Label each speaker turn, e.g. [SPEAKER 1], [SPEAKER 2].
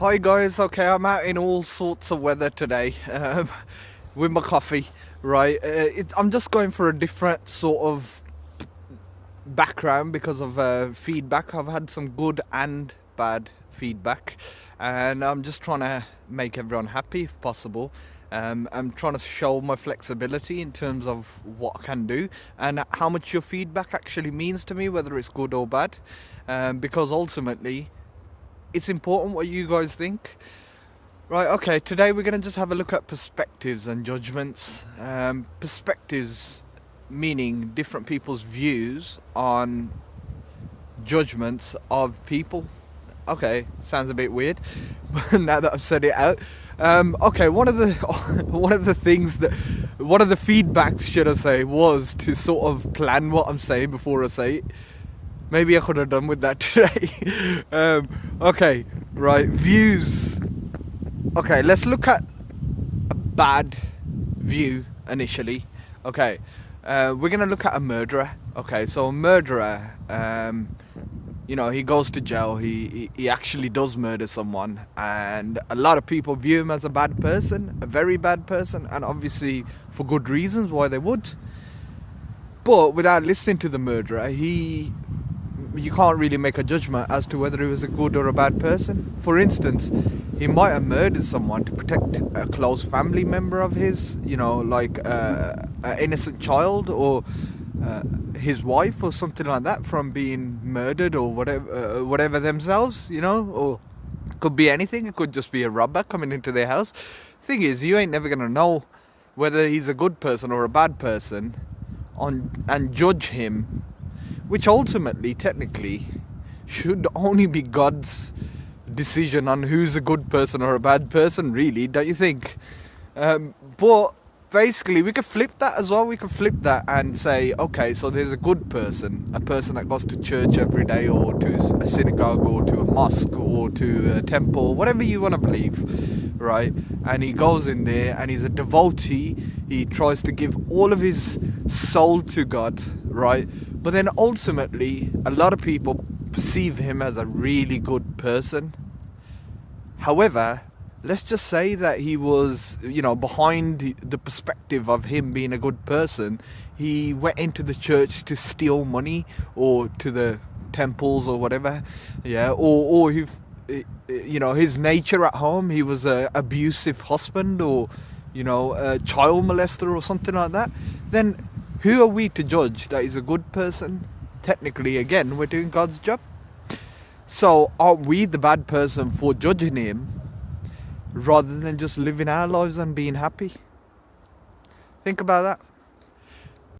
[SPEAKER 1] Hi guys, okay, I'm out in all sorts of weather today with my coffee, right? I'm just going for a different sort of background because of feedback. I've had some good and bad feedback, and I'm just trying to make everyone happy if possible. I'm trying to show my flexibility in terms of what I can do and how much your feedback actually means to me, whether it's good or bad, because ultimately it's important what you guys think. Right, okay, today we're going to just have a look at perspectives and judgments. Perspectives meaning different people's views on judgments of people. Okay, sounds a bit weird, but now that I've said it out. Okay, one of the feedbacks, should I say, was to sort of plan what I'm saying before I say it. Maybe I could have done with that today. Okay, right, views. Okay, let's look at a bad view initially. Okay, we're gonna look at a murderer. Okay, so a murderer, he goes to jail. He actually does murder someone, and a lot of people view him as a bad person, a very bad person, and obviously for good reasons why they would. But without listening to the murderer, you can't really make a judgment as to whether he was a good or a bad person. For instance, he might have murdered someone to protect a close family member of his, like an innocent child or his wife or something like that from being murdered or whatever themselves, or could be anything. It could just be a robber coming into their house. Thing is, you ain't never gonna know whether he's a good person or a bad person and judge him, which ultimately, technically, should only be God's decision on who's a good person or a bad person, really, don't you think? But basically, we could flip that as well. We could flip that and say, okay, so there's a good person, a person that goes to church every day or to a synagogue or to a mosque or to a temple, whatever you want to believe, right? And he goes in there and he's a devotee. He tries to give all of his soul to God, right? But then ultimately, a lot of people perceive him as a really good person. However, let's just say that he was, behind the perspective of him being a good person, he went into the church to steal money or to the temples or whatever, yeah, or his nature at home, he was a abusive husband or, a child molester or something like that, then who are we to judge that he's a good person? Technically, again, we're doing God's job. So aren't we the bad person for judging him rather than just living our lives and being happy? Think about that.